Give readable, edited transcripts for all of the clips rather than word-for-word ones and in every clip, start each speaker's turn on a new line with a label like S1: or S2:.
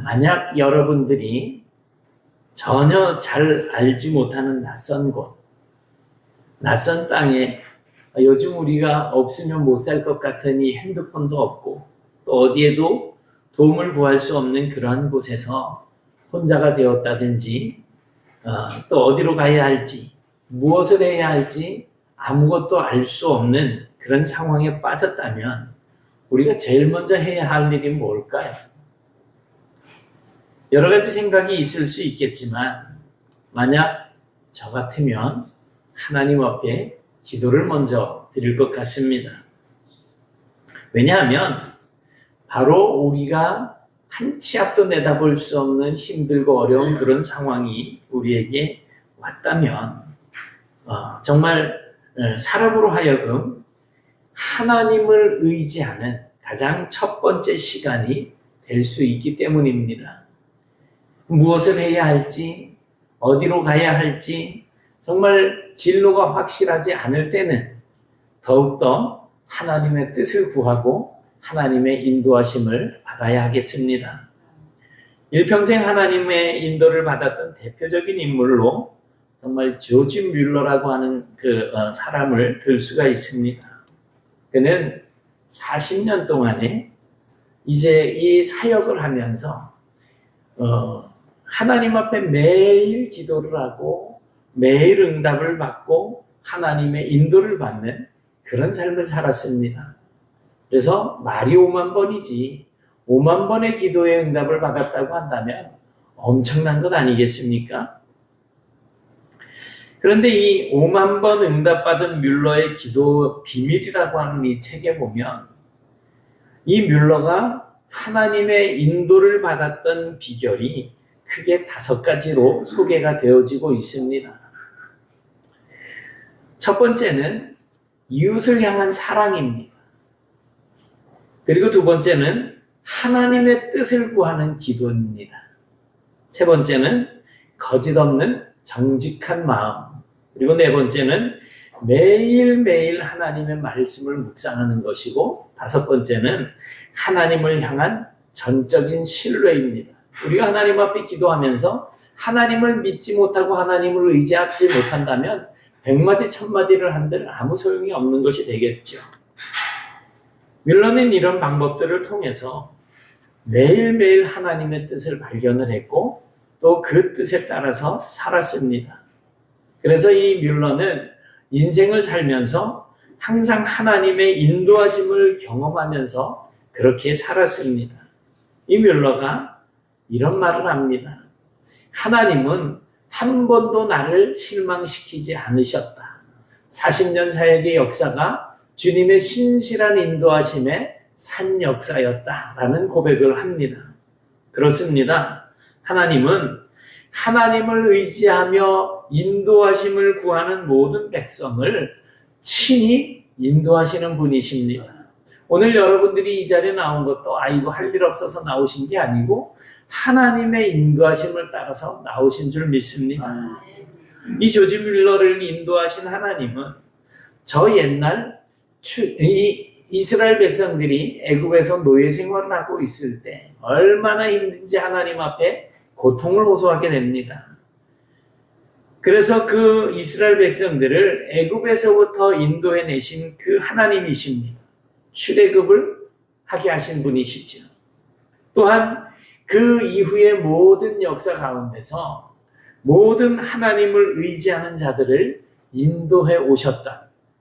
S1: 만약 여러분들이 전혀 잘 알지 못하는 낯선 곳, 낯선 땅에 요즘 우리가 없으면 못 살 것 같으니 핸드폰도 없고 또 어디에도 도움을 구할 수 없는 그러한 곳에서 혼자가 되었다든지 또 어디로 가야 할지 무엇을 해야 할지 아무것도 알 수 없는 그런 상황에 빠졌다면 우리가 제일 먼저 해야 할 일이 뭘까요? 여러 가지 생각이 있을 수 있겠지만 만약 저 같으면 하나님 앞에 기도를 먼저 드릴 것 같습니다. 왜냐하면 바로 우리가 한 치 앞도 내다볼 수 없는 힘들고 어려운 그런 상황이 우리에게 왔다면 정말 사람으로 하여금 하나님을 의지하는 가장 첫 번째 시간이 될 수 있기 때문입니다. 무엇을 해야 할지, 어디로 가야 할지 정말 진로가 확실하지 않을 때는 더욱더 하나님의 뜻을 구하고 하나님의 인도하심을 받아야 하겠습니다. 일평생 하나님의 인도를 받았던 대표적인 인물로 정말 조지 뮬러라고 하는 그 사람을 들 수가 있습니다. 그는 40년 동안에 이제 이 사역을 하면서 하나님 앞에 매일 기도를 하고 매일 응답을 받고 하나님의 인도를 받는 그런 삶을 살았습니다. 그래서 말이 5만 번이지 5만 번의 기도의 응답을 받았다고 한다면 엄청난 것 아니겠습니까? 그런데 이 5만 번 응답받은 뮬러의 기도 비밀이라고 하는 이 책에 보면 이 뮬러가 하나님의 인도를 받았던 비결이 크게 5가지로 소개가 되어지고 있습니다. 첫 번째는 이웃을 향한 사랑입니다. 그리고 두 번째는 하나님의 뜻을 구하는 기도입니다. 세 번째는 거짓 없는 정직한 마음. 그리고 네 번째는 매일매일 하나님의 말씀을 묵상하는 것이고 다섯 번째는 하나님을 향한 전적인 신뢰입니다. 우리가 하나님 앞에 기도하면서 하나님을 믿지 못하고 하나님을 의지하지 못한다면 100마디 1000마디를 한들 아무 소용이 없는 것이 되겠죠. 뮬러는 이런 방법들을 통해서 매일매일 하나님의 뜻을 발견을 했고 또 그 뜻에 따라서 살았습니다. 그래서 이 뮬러는 인생을 살면서 항상 하나님의 인도하심을 경험하면서 그렇게 살았습니다. 이 뮬러가 이런 말을 합니다. 하나님은 한 번도 나를 실망시키지 않으셨다. 40년 사역의 역사가 주님의 신실한 인도하심의 산 역사였다라는 고백을 합니다. 그렇습니다. 하나님은 하나님을 의지하며 인도하심을 구하는 모든 백성을 친히 인도하시는 분이십니다. 오늘 여러분들이 이 자리에 나온 것도 아이고 할 일 없어서 나오신 게 아니고 하나님의 인도하심을 따라서 나오신 줄 믿습니다. 이 조지 뮬러를 인도하신 하나님은 저 옛날 이 이스라엘 백성들이 애굽에서 노예 생활을 하고 있을 때 얼마나 힘든지 하나님 앞에 고통을 호소하게 됩니다. 그래서 그 이스라엘 백성들을 애굽에서부터 인도해내신 그 하나님이십니다. 출애굽을 하게 하신 분이시죠. 또한 그 이후의 모든 역사 가운데서 모든 하나님을 의지하는 자들을 인도해 오셨던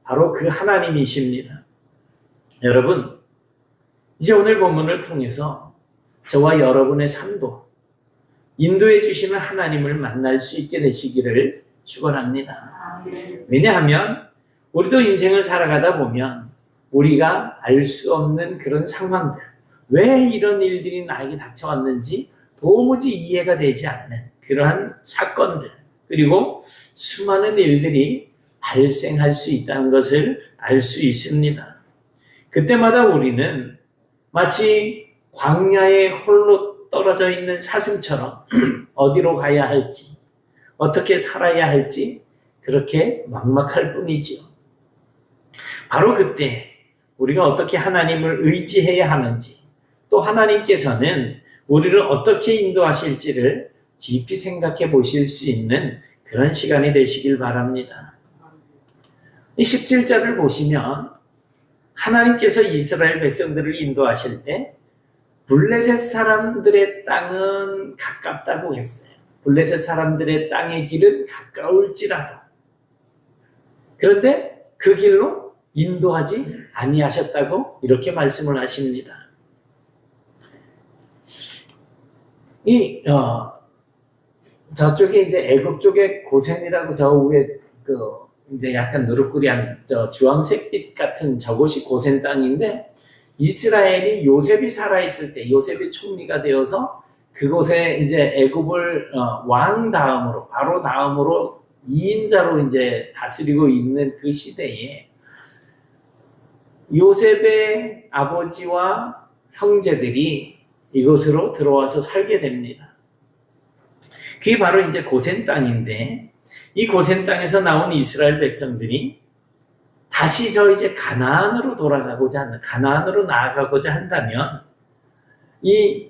S1: 바로 그 하나님이십니다. 여러분, 이제 오늘 본문을 통해서 저와 여러분의 삶도 인도해 주시는 하나님을 만날 수 있게 되시기를 축원합니다. 왜냐하면 우리도 인생을 살아가다 보면 우리가 알 수 없는 그런 상황들, 왜 이런 일들이 나에게 닥쳐왔는지 도무지 이해가 되지 않는 그러한 사건들, 그리고 수많은 일들이 발생할 수 있다는 것을 알 수 있습니다. 그때마다 우리는 마치 광야에 홀로 떨어져 있는 사슴처럼 어디로 가야 할지, 어떻게 살아야 할지 그렇게 막막할 뿐이지요. 바로 그때 우리가 어떻게 하나님을 의지해야 하는지, 또 하나님께서는 우리를 어떻게 인도하실지를 깊이 생각해 보실 수 있는 그런 시간이 되시길 바랍니다. 이 17절을 보시면 하나님께서 이스라엘 백성들을 인도하실 때 블레셋 사람들의 땅은 가깝다고 했어요. 블레셋 사람들의 땅의 길은 가까울지라도. 그런데 그 길로 인도하지 아니하셨다고 이렇게 말씀을 하십니다. 저쪽에 이제 애굽 쪽에 고센이라고 저 위에 이제 약간 누르꾸리한 주황색빛 같은 저곳이 고센 땅인데, 이스라엘이 요셉이 살아있을 때, 요셉이 총리가 되어서 그곳에 이제 애굽을 왕 다음으로, 바로 다음으로 2인자로 이제 다스리고 있는 그 시대에 요셉의 아버지와 형제들이 이곳으로 들어와서 살게 됩니다. 그게 바로 이제 고센 땅인데, 이 고센 땅에서 나온 이스라엘 백성들이 다시 이제 가나안으로 가나안으로 나아가고자 한다면,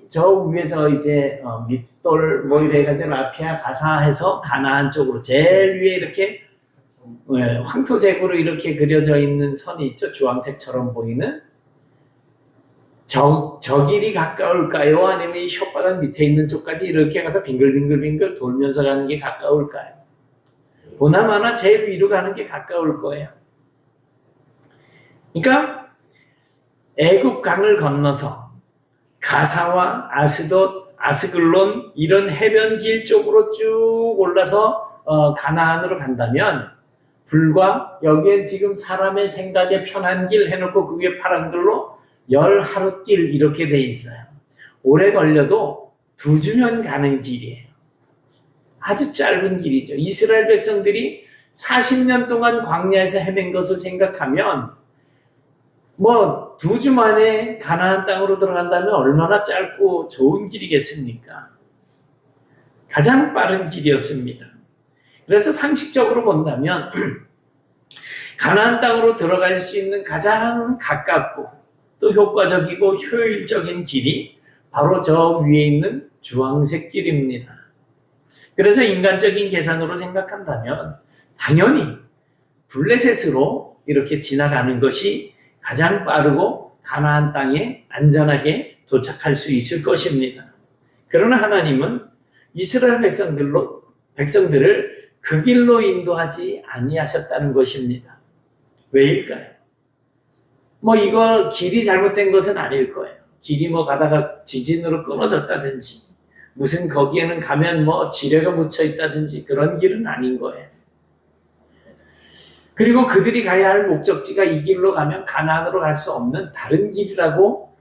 S1: 저 위에 이제 밑돌 이래가지고 라피아 가사해서 가나안 쪽으로 제일 위에 이렇게 황토색으로 이렇게 그려져 있는 선이 있죠. 주황색처럼 보이는. 저 길이 가까울까요? 아니면 이 혓바닥 밑에 있는 쪽까지 이렇게 가서 빙글빙글 돌면서 가는 게 가까울까요? 보나마나 제일 위로 가는 게 가까울 거예요. 그러니까 애굽 강을 건너서 가사와 아스돗, 아스글론 이런 해변길 쪽으로 쭉 올라서 가나안으로 간다면, 불과 여기에 지금 사람의 생각에 편한 길 해놓고 그 위에 파란 글로 10하룻길 이렇게 돼 있어요. 오래 걸려도 2주면 가는 길이에요. 아주 짧은 길이죠. 이스라엘 백성들이 40년 동안 광야에서 헤맨 것을 생각하면 2주 만에 가나안 땅으로 들어간다면 얼마나 짧고 좋은 길이겠습니까? 가장 빠른 길이었습니다. 그래서 상식적으로 본다면 가나안 땅으로 들어갈 수 있는 가장 가깝고 또 효과적이고 효율적인 길이 바로 저 위에 있는 주황색 길입니다. 그래서 인간적인 계산으로 생각한다면 당연히 블레셋으로 이렇게 지나가는 것이 가장 빠르고 가나안 땅에 안전하게 도착할 수 있을 것입니다. 그러나 하나님은 이스라엘 백성들을 그 길로 인도하지 아니하셨다는 것입니다. 왜일까요? 이거 길이 잘못된 것은 아닐 거예요. 길이 가다가 지진으로 끊어졌다든지, 무슨 거기에는 가면 지뢰가 묻혀 있다든지 그런 길은 아닌 거예요. 그리고 그들이 가야 할 목적지가 이 길로 가면 가나안으로 갈 수 없는 다른 길이라고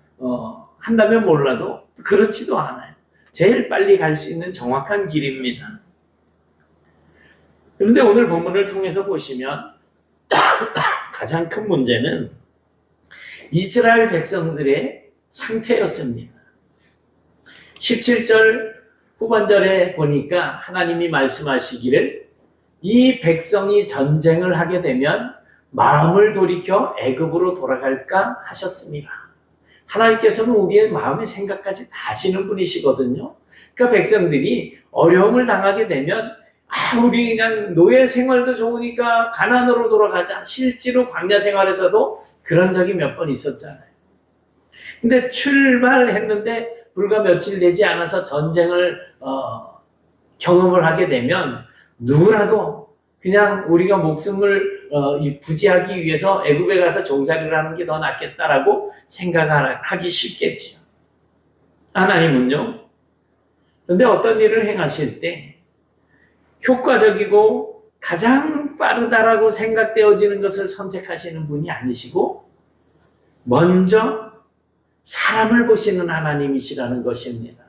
S1: 한다면 몰라도 그렇지도 않아요. 제일 빨리 갈 수 있는 정확한 길입니다. 그런데 오늘 본문을 통해서 보시면 가장 큰 문제는 이스라엘 백성들의 상태였습니다. 17절 후반절에 보니까 하나님이 말씀하시기를 이 백성이 전쟁을 하게 되면 마음을 돌이켜 애굽으로 돌아갈까 하셨습니다. 하나님께서는 우리의 마음의 생각까지 다 아시는 분이시거든요. 그러니까 백성들이 어려움을 당하게 되면 우리 그냥 노예 생활도 좋으니까 가나안으로 돌아가자. 실제로 광야 생활에서도 그런 적이 몇 번 있었잖아요. 근데 출발했는데 불과 며칠 되지 않아서 전쟁을 경험을 하게 되면 누구라도 그냥 우리가 목숨을 부지하기 위해서 애굽에 가서 종살이를 하는 게 더 낫겠다라고 생각하기 쉽겠지요. 하나님은요. 그런데 어떤 일을 행하실 때 효과적이고 가장 빠르다라고 생각되어지는 것을 선택하시는 분이 아니시고 먼저 사람을 보시는 하나님이시라는 것입니다.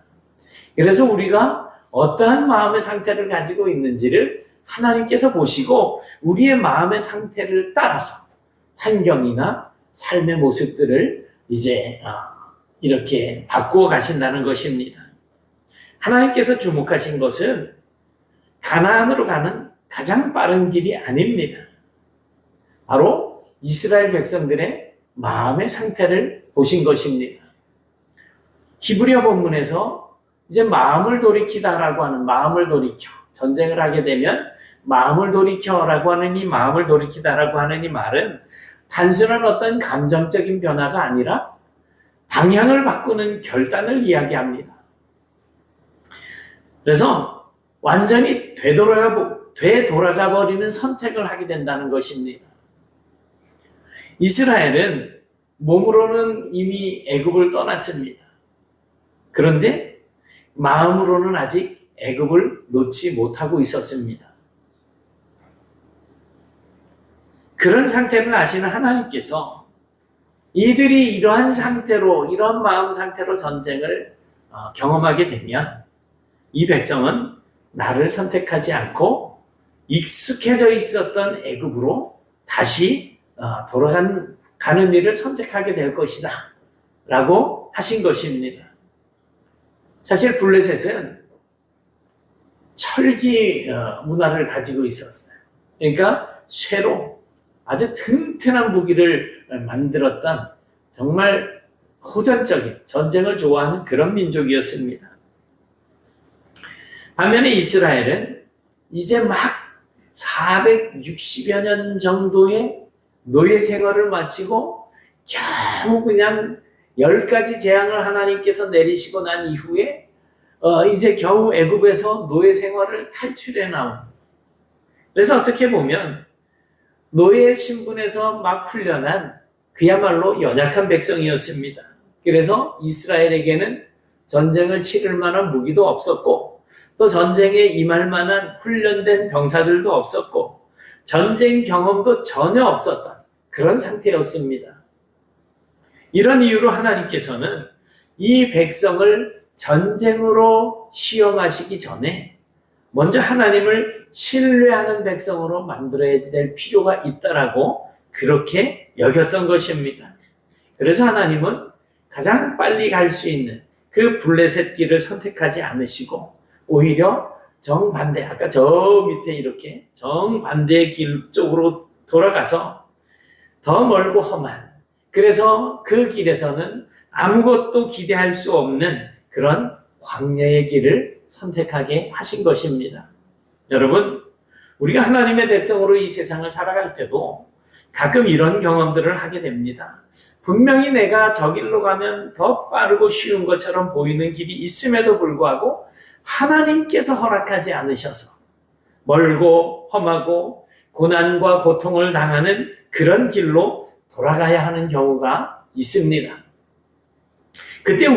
S1: 그래서 우리가 어떠한 마음의 상태를 가지고 있는지를 하나님께서 보시고 우리의 마음의 상태를 따라서 환경이나 삶의 모습들을 이제 이렇게 바꾸어 가신다는 것입니다. 하나님께서 주목하신 것은 가나안으로 가는 가장 빠른 길이 아닙니다. 바로 이스라엘 백성들의 마음의 상태를 보신 것입니다. 히브리어 본문에서 이제 마음을 돌이키다라고 하는 마음을 돌이켜 전쟁을 하게 되면 마음을 돌이켜라고 하는 이 마음을 돌이키다라고 하는 이 말은 단순한 어떤 감정적인 변화가 아니라 방향을 바꾸는 결단을 이야기합니다. 그래서 완전히 되돌아가 버리는 선택을 하게 된다는 것입니다. 이스라엘은 몸으로는 이미 애굽을 떠났습니다. 그런데 마음으로는 아직 애굽을 놓지 못하고 있었습니다. 그런 상태를 아시는 하나님께서 이들이 이러한 상태로, 이런 마음 상태로 전쟁을 경험하게 되면 이 백성은 나를 선택하지 않고 익숙해져 있었던 애굽으로 다시 돌아가는 일을 선택하게 될 것이다 라고 하신 것입니다. 사실 블레셋은 철기 문화를 가지고 있었어요. 그러니까 쇠로 아주 튼튼한 무기를 만들었던 정말 호전적인 전쟁을 좋아하는 그런 민족이었습니다. 반면에 이스라엘은 이제 막 460여 년 정도의 노예 생활을 마치고 겨우 그냥 10가지 재앙을 하나님께서 내리시고 난 이후에 이제 겨우 애굽에서 노예 생활을 탈출해 나온, 그래서 어떻게 보면 노예 신분에서 막 풀려난 그야말로 연약한 백성이었습니다. 그래서 이스라엘에게는 전쟁을 치를 만한 무기도 없었고 또 전쟁에 임할 만한 훈련된 병사들도 없었고 전쟁 경험도 전혀 없었던 그런 상태였습니다. 이런 이유로 하나님께서는 이 백성을 전쟁으로 시험하시기 전에 먼저 하나님을 신뢰하는 백성으로 만들어야 될 필요가 있다라고 그렇게 여겼던 것입니다. 그래서 하나님은 가장 빨리 갈 수 있는 그 블레셋 길을 선택하지 않으시고 오히려 정반대, 아까 저 밑에 이렇게 정반대의 길 쪽으로 돌아가서 더 멀고 험한, 그래서 그 길에서는 아무것도 기대할 수 없는 그런 광야의 길을 선택하게 하신 것입니다. 여러분, 우리가 하나님의 백성으로 이 세상을 살아갈 때도 가끔 이런 경험들을 하게 됩니다. 분명히 내가 저 길로 가면 더 빠르고 쉬운 것처럼 보이는 길이 있음에도 불구하고 하나님께서 허락하지 않으셔서 멀고 험하고 고난과 고통을 당하는 그런 길로 돌아가야 하는 경우가 있습니다. 그때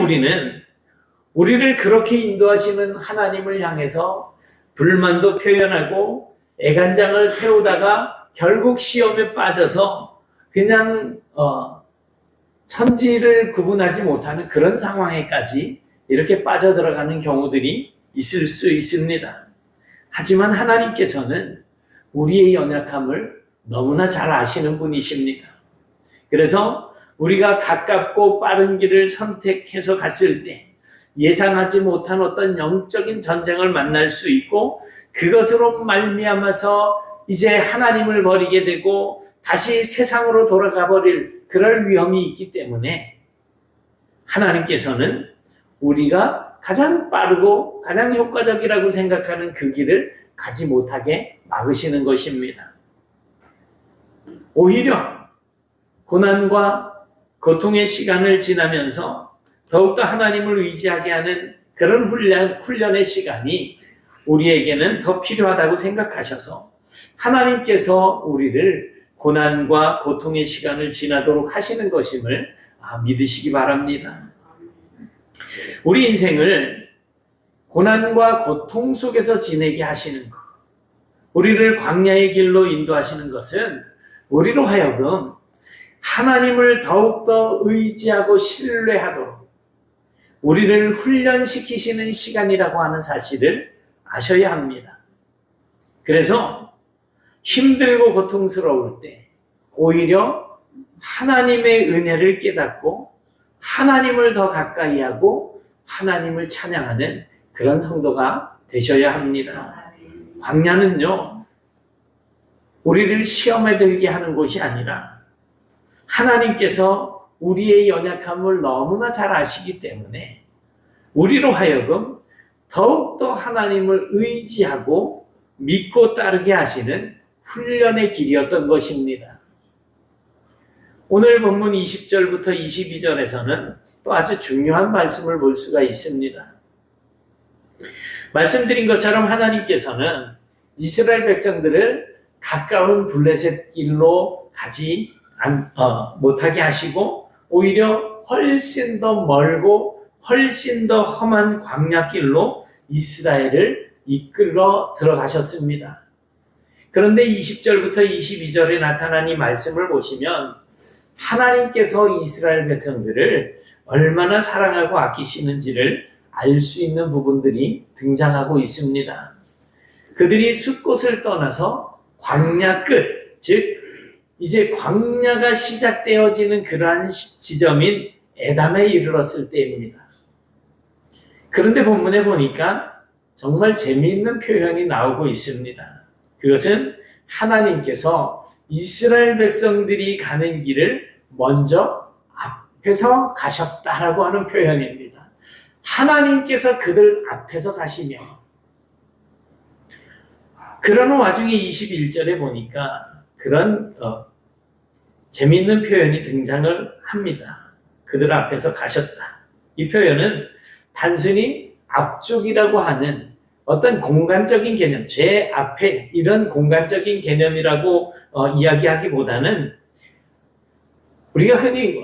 S1: 우리를 그렇게 인도하시는 하나님을 향해서 불만도 표현하고 애간장을 태우다가 결국 시험에 빠져서 그냥 천지를 구분하지 못하는 그런 상황에까지 이렇게 빠져들어가는 경우들이 있을 수 있습니다. 하지만 하나님께서는 우리의 연약함을 너무나 잘 아시는 분이십니다. 그래서 우리가 가깝고 빠른 길을 선택해서 갔을 때 예상하지 못한 어떤 영적인 전쟁을 만날 수 있고 그것으로 말미암아서 이제 하나님을 버리게 되고 다시 세상으로 돌아가 버릴 그럴 위험이 있기 때문에 하나님께서는 우리가 가장 빠르고 가장 효과적이라고 생각하는 그 길을 가지 못하게 막으시는 것입니다. 오히려 고난과 고통의 시간을 지나면서 더욱더 하나님을 의지하게 하는 그런 훈련의 시간이 우리에게는 더 필요하다고 생각하셔서 하나님께서 우리를 고난과 고통의 시간을 지나도록 하시는 것임을 믿으시기 바랍니다. 우리 인생을 고난과 고통 속에서 지내게 하시는 것, 우리를 광야의 길로 인도하시는 것은 우리로 하여금 하나님을 더욱더 의지하고 신뢰하도록 우리를 훈련시키시는 시간이라고 하는 사실을 아셔야 합니다. 그래서 힘들고 고통스러울 때 오히려 하나님의 은혜를 깨닫고 하나님을 더 가까이 하고 하나님을 찬양하는 그런 성도가 되셔야 합니다. 광야는요, 우리를 시험에 들게 하는 곳이 아니라 하나님께서 우리의 연약함을 너무나 잘 아시기 때문에 우리로 하여금 더욱더 하나님을 의지하고 믿고 따르게 하시는 훈련의 길이었던 것입니다. 오늘 본문 20절부터 22절에서는 또 아주 중요한 말씀을 볼 수가 있습니다. 말씀드린 것처럼 하나님께서는 이스라엘 백성들을 가까운 블레셋 길로 가지 못하게 하시고 오히려 훨씬 더 멀고 훨씬 더 험한 광야길로 이스라엘을 이끌어 들어가셨습니다. 그런데 20절부터 22절에 나타난 이 말씀을 보시면 하나님께서 이스라엘 백성들을 얼마나 사랑하고 아끼시는지를 알 수 있는 부분들이 등장하고 있습니다. 그들이 숫곳을 떠나서 광야 끝, 즉 이제 광야가 시작되어지는 그러한 지점인 에담에 이르렀을 때입니다. 그런데 본문에 보니까 정말 재미있는 표현이 나오고 있습니다. 그것은 하나님께서 이스라엘 백성들이 가는 길을 먼저 앞에서 가셨다라고 하는 표현입니다. 하나님께서 그들 앞에서 가시며 그러는 와중에 21절에 보니까 그런 재미있는 표현이 등장을 합니다. 그들 앞에서 가셨다. 이 표현은 단순히 앞쪽이라고 하는 어떤 공간적인 개념, 제 앞에 이런 공간적인 개념이라고 이야기하기보다는 우리가 흔히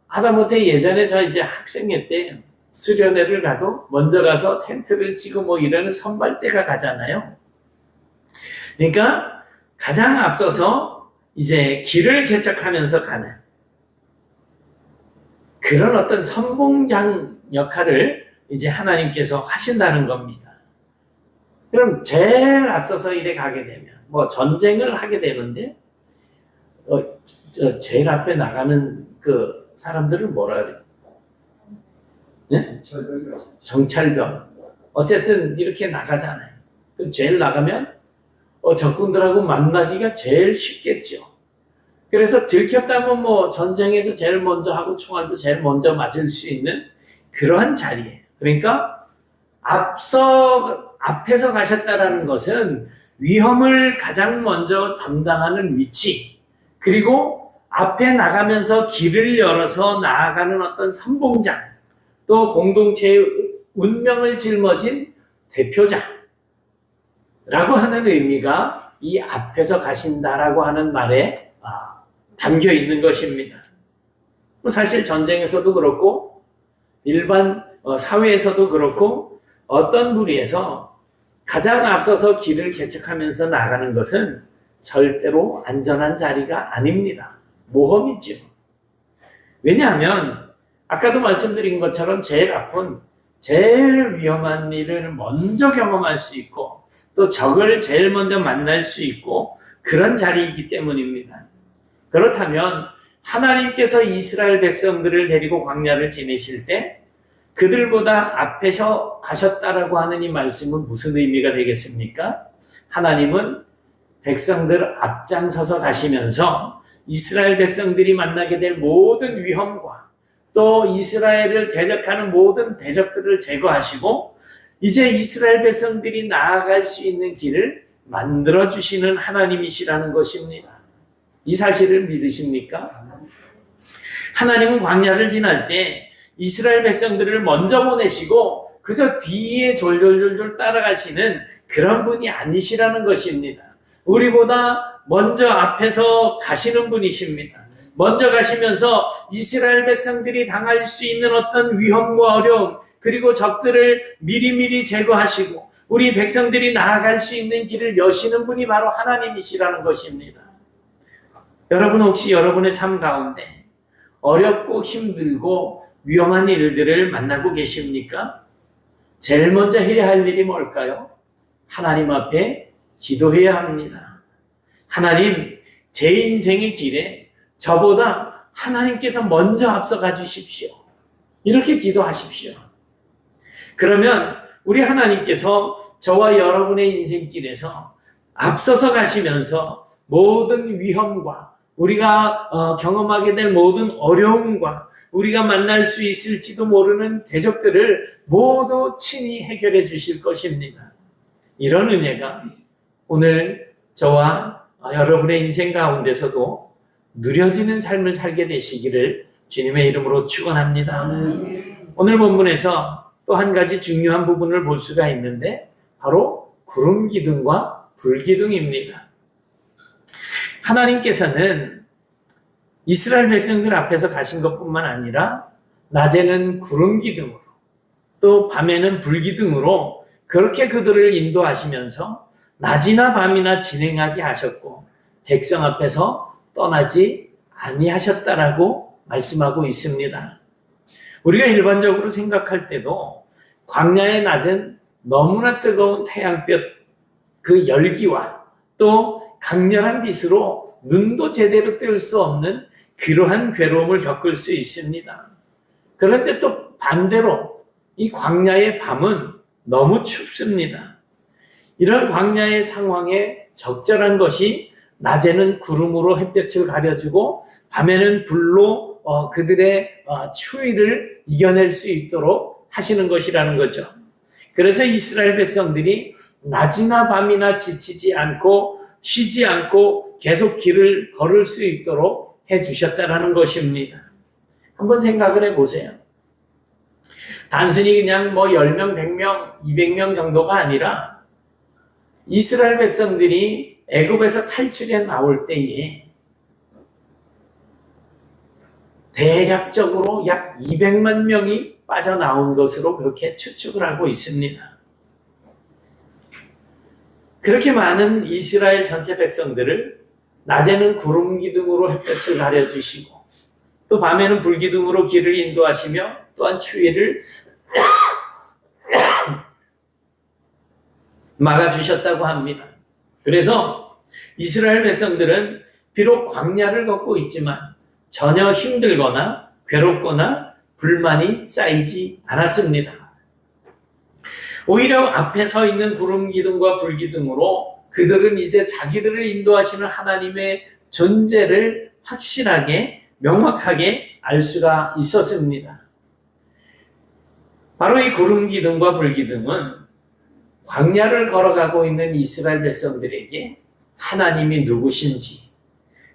S1: 하다못해 예전에 저 이제 학생회 때 수련회를 가도 먼저 가서 텐트를 치고 뭐 이러는 선발대가 가잖아요. 그러니까 가장 앞서서 이제 길을 개척하면서 가는 그런 어떤 선봉장 역할을 이제 하나님께서 하신다는 겁니다. 그럼 제일 앞서서 이래 가게 되면 뭐 전쟁을 하게 되는데 제일 앞에 나가는 그 사람들을 뭐라 그래요? 네? 정찰병. 어쨌든 이렇게 나가잖아요. 그럼 제일 나가면 적군들하고 만나기가 제일 쉽겠죠. 그래서 들켰다면 뭐 전쟁에서 제일 먼저 하고 총알도 제일 먼저 맞을 수 있는 그러한 자리예요. 그러니까 앞에서 가셨다라는 것은 위험을 가장 먼저 담당하는 위치, 그리고 앞에 나가면서 길을 열어서 나아가는 어떤 선봉장, 또 공동체의 운명을 짊어진 대표자라고 하는 의미가 이 앞에서 가신다라고 하는 말에 담겨 있는 것입니다. 사실 전쟁에서도 그렇고 일반 사회에서도 그렇고 어떤 무리에서 가장 앞서서 길을 개척하면서 나가는 것은 절대로 안전한 자리가 아닙니다. 모험이죠. 왜냐하면 아까도 말씀드린 것처럼 제일 아픈, 제일 위험한 일을 먼저 경험할 수 있고 또 적을 제일 먼저 만날 수 있고 그런 자리이기 때문입니다. 그렇다면 하나님께서 이스라엘 백성들을 데리고 광야를 지내실 때 그들보다 앞에서 가셨다라고 하는 이 말씀은 무슨 의미가 되겠습니까? 하나님은 백성들 앞장서서 가시면서 이스라엘 백성들이 만나게 될 모든 위험과 또 이스라엘을 대적하는 모든 대적들을 제거하시고 이제 이스라엘 백성들이 나아갈 수 있는 길을 만들어주시는 하나님이시라는 것입니다. 이 사실을 믿으십니까? 하나님은 광야를 지날 때 이스라엘 백성들을 먼저 보내시고 그저 뒤에 졸졸졸졸 따라가시는 그런 분이 아니시라는 것입니다. 우리보다 먼저 앞에서 가시는 분이십니다. 먼저 가시면서 이스라엘 백성들이 당할 수 있는 어떤 위험과 어려움, 그리고 적들을 미리미리 제거하시고 우리 백성들이 나아갈 수 있는 길을 여시는 분이 바로 하나님이시라는 것입니다. 여러분 혹시 여러분의 삶 가운데 어렵고 힘들고 위험한 일들을 만나고 계십니까? 제일 먼저 해야 할 일이 뭘까요? 하나님 앞에 기도해야 합니다. 하나님, 제 인생의 길에 저보다 하나님께서 먼저 앞서가 주십시오. 이렇게 기도하십시오. 그러면 우리 하나님께서 저와 여러분의 인생길에서 앞서서 가시면서 모든 위험과 우리가 경험하게 될 모든 어려움과 우리가 만날 수 있을지도 모르는 대적들을 모두 친히 해결해 주실 것입니다. 이런 은혜가 오늘 저와 여러분의 인생 가운데서도 누려지는 삶을 살게 되시기를 주님의 이름으로 축원합니다. 오늘 본문에서 또 한 가지 중요한 부분을 볼 수가 있는데 바로 구름 기둥과 불 기둥입니다. 하나님께서는 이스라엘 백성들 앞에서 가신 것뿐만 아니라 낮에는 구름 기둥으로 또 밤에는 불 기둥으로 그렇게 그들을 인도하시면서 낮이나 밤이나 진행하게 하셨고 백성 앞에서 떠나지 아니하셨다라고 말씀하고 있습니다. 우리가 일반적으로 생각할 때도 광야의 낮은 너무나 뜨거운 태양볕 그 열기와 또 강렬한 빛으로 눈도 제대로 뜰 수 없는 그러한 괴로움을 겪을 수 있습니다. 그런데 또 반대로 이 광야의 밤은 너무 춥습니다. 이런 광야의 상황에 적절한 것이 낮에는 구름으로 햇볕을 가려주고 밤에는 불로 그들의 추위를 이겨낼 수 있도록 하시는 것이라는 거죠. 그래서 이스라엘 백성들이 낮이나 밤이나 지치지 않고 쉬지 않고 계속 길을 걸을 수 있도록 해주셨다는 것입니다. 한번 생각을 해보세요. 단순히 그냥 10명, 100명, 200명 정도가 아니라 이스라엘 백성들이 애굽에서 탈출해 나올 때에 대략적으로 약 200만 명이 빠져나온 것으로 그렇게 추측을 하고 있습니다. 그렇게 많은 이스라엘 전체 백성들을 낮에는 구름 기둥으로 햇볕을 가려주시고 또 밤에는 불 기둥으로 길을 인도하시며 또한 추위를 막아주셨다고 합니다. 그래서 이스라엘 백성들은 비록 광야를 걷고 있지만 전혀 힘들거나 괴롭거나 불만이 쌓이지 않았습니다. 오히려 앞에 서 있는 구름 기둥과 불 기둥으로 그들은 이제 자기들을 인도하시는 하나님의 존재를 확실하게 명확하게 알 수가 있었습니다. 바로 이 구름 기둥과 불 기둥은 광야를 걸어가고 있는 이스라엘 백성들에게 하나님이 누구신지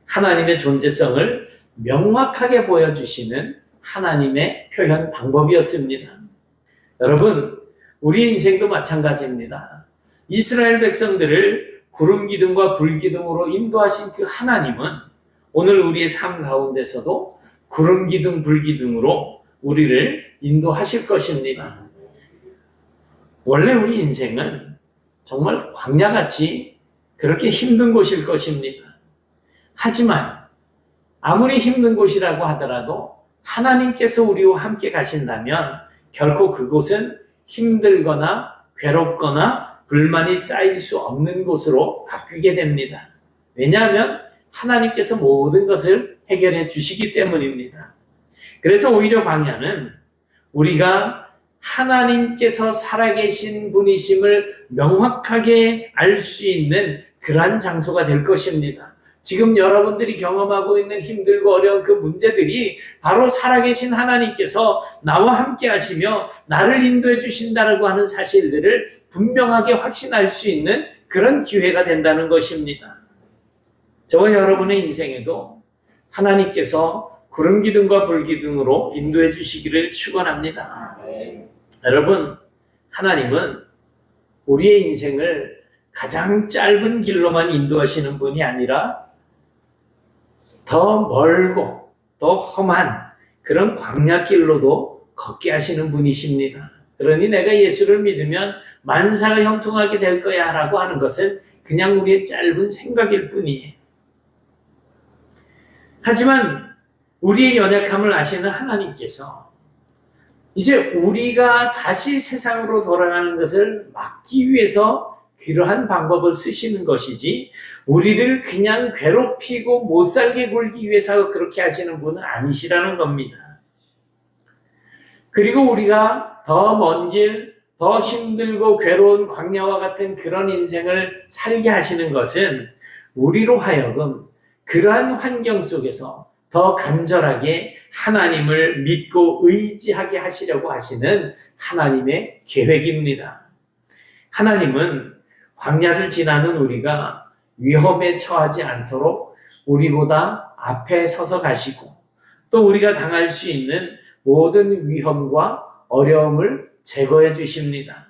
S1: 하나님의 존재성을 명확하게 보여주시는 하나님의 표현 방법이었습니다. 여러분, 우리 인생도 마찬가지입니다. 이스라엘 백성들을 구름 기둥과 불 기둥으로 인도하신 그 하나님은 오늘 우리의 삶 가운데서도 구름 기둥, 불 기둥으로 우리를 인도하실 것입니다. 원래 우리 인생은 정말 광야같이 그렇게 힘든 곳일 것입니다. 하지만 아무리 힘든 곳이라고 하더라도 하나님께서 우리와 함께 가신다면 결코 그곳은 힘들거나 괴롭거나 불만이 쌓일 수 없는 곳으로 바뀌게 됩니다. 왜냐하면 하나님께서 모든 것을 해결해 주시기 때문입니다. 그래서 오히려 광야는 우리가 하나님께서 살아계신 분이심을 명확하게 알 수 있는 그러한 장소가 될 것입니다. 지금 여러분들이 경험하고 있는 힘들고 어려운 그 문제들이 바로 살아계신 하나님께서 나와 함께 하시며 나를 인도해 주신다고 하는 사실들을 분명하게 확신할 수 있는 그런 기회가 된다는 것입니다. 저와 여러분의 인생에도 하나님께서 구름 기둥과 불 기둥으로 인도해 주시기를 축원합니다. 여러분, 하나님은 우리의 인생을 가장 짧은 길로만 인도하시는 분이 아니라 더 멀고 더 험한 그런 광야길로도 걷게 하시는 분이십니다. 그러니 내가 예수를 믿으면 만사가 형통하게 될 거야 라고 하는 것은 그냥 우리의 짧은 생각일 뿐이에요. 하지만 우리의 연약함을 아시는 하나님께서 이제 우리가 다시 세상으로 돌아가는 것을 막기 위해서 그러한 방법을 쓰시는 것이지 우리를 그냥 괴롭히고 못 살게 굴기 위해서 그렇게 하시는 분은 아니시라는 겁니다. 그리고 우리가 더 먼 길, 더 힘들고 괴로운 광야와 같은 그런 인생을 살게 하시는 것은 우리로 하여금 그러한 환경 속에서 더 간절하게 하나님을 믿고 의지하게 하시려고 하시는 하나님의 계획입니다. 하나님은 광야를 지나는 우리가 위험에 처하지 않도록 우리보다 앞에 서서 가시고 또 우리가 당할 수 있는 모든 위험과 어려움을 제거해 주십니다.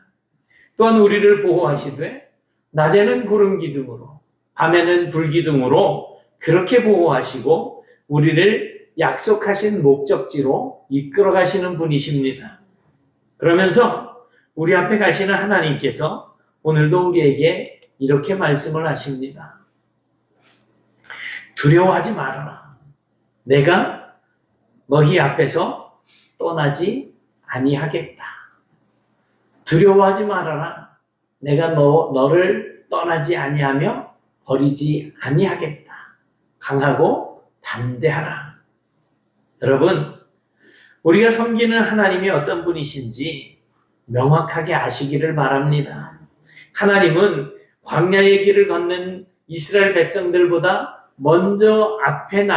S1: 또한 우리를 보호하시되 낮에는 구름 기둥으로 밤에는 불 기둥으로 그렇게 보호하시고 우리를 약속하신 목적지로 이끌어 가시는 분이십니다. 그러면서 우리 앞에 가시는 하나님께서 오늘도 우리에게 이렇게 말씀을 하십니다. 두려워하지 말아라. 내가 너희 앞에서 떠나지 아니하겠다. 두려워하지 말아라. 내가 너를 떠나지 아니하며 버리지 아니하겠다. 강하고 담대하라. 여러분, 우리가 섬기는 하나님이 어떤 분이신지 명확하게 아시기를 바랍니다. 하나님은 광야의 길을 걷는 이스라엘 백성들보다 먼저 앞에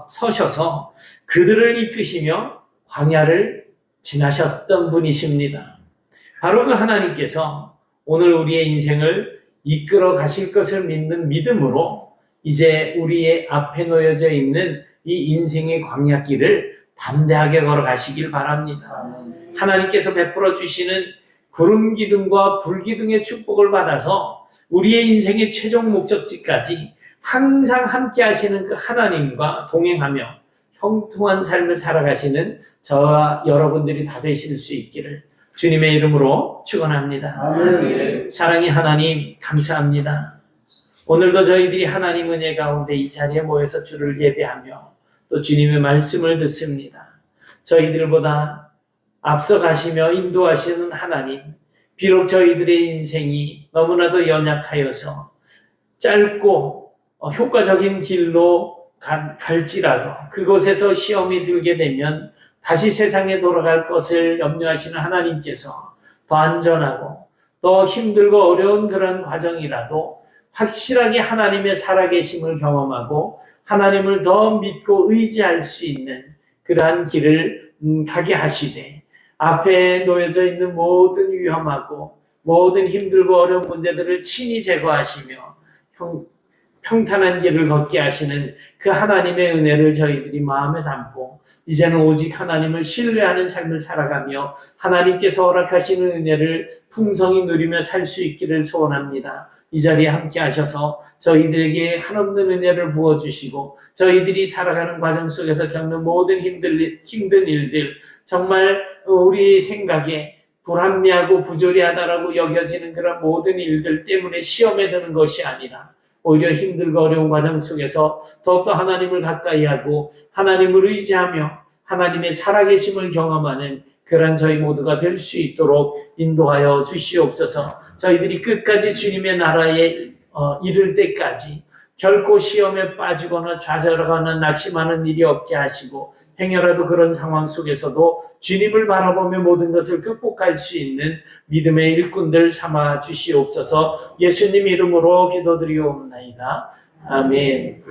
S1: 서셔서 그들을 이끄시며 광야를 지나셨던 분이십니다. 바로 그 하나님께서 오늘 우리의 인생을 이끌어 가실 것을 믿는 믿음으로 이제 우리의 앞에 놓여져 있는 이 인생의 광야길을 담대하게 걸어가시길 바랍니다. 하나님께서 베풀어 주시는 구름 기둥과 불 기둥의 축복을 받아서 우리의 인생의 최종 목적지까지 항상 함께 하시는 그 하나님과 동행하며 형통한 삶을 살아가시는 저와 여러분들이 다 되실 수 있기를 주님의 이름으로 축원합니다.
S2: 아멘.
S1: 사랑의 하나님 감사합니다. 오늘도 저희들이 하나님 은혜 가운데 이 자리에 모여서 주를 예배하며 또 주님의 말씀을 듣습니다. 저희들보다 앞서가시며 인도하시는 하나님, 비록 저희들의 인생이 너무나도 연약하여서 짧고 효과적인 길로 갈지라도 그곳에서 시험이 들게 되면 다시 세상에 돌아갈 것을 염려하시는 하나님께서 더 안전하고 더 힘들고 어려운 그런 과정이라도 확실하게 하나님의 살아계심을 경험하고 하나님을 더 믿고 의지할 수 있는 그러한 길을 가게 하시되 앞에 놓여져 있는 모든 위험하고 모든 힘들고 어려운 문제들을 친히 제거하시며 평탄한 길을 걷게 하시는 그 하나님의 은혜를 저희들이 마음에 담고 이제는 오직 하나님을 신뢰하는 삶을 살아가며 하나님께서 허락하시는 은혜를 풍성히 누리며 살 수 있기를 소원합니다. 이 자리에 함께 하셔서 저희들에게 한없는 은혜를 부어주시고 저희들이 살아가는 과정 속에서 겪는 모든 힘든 일들 정말 우리 생각에 불합리하고 부조리하다라고 여겨지는 그런 모든 일들 때문에 시험에 드는 것이 아니라 오히려 힘들고 어려운 과정 속에서 더욱더 하나님을 가까이 하고 하나님을 의지하며 하나님의 살아계심을 경험하는 그런 저희 모두가 될 수 있도록 인도하여 주시옵소서. 저희들이 끝까지 주님의 나라에 이를 때까지 결코 시험에 빠지거나 좌절하거나 낙심하는 일이 없게 하시고 행여라도 그런 상황 속에서도 주님을 바라보며 모든 것을 극복할 수 있는 믿음의 일꾼들 삼아 주시옵소서. 예수님 이름으로 기도드리옵나이다. 아멘.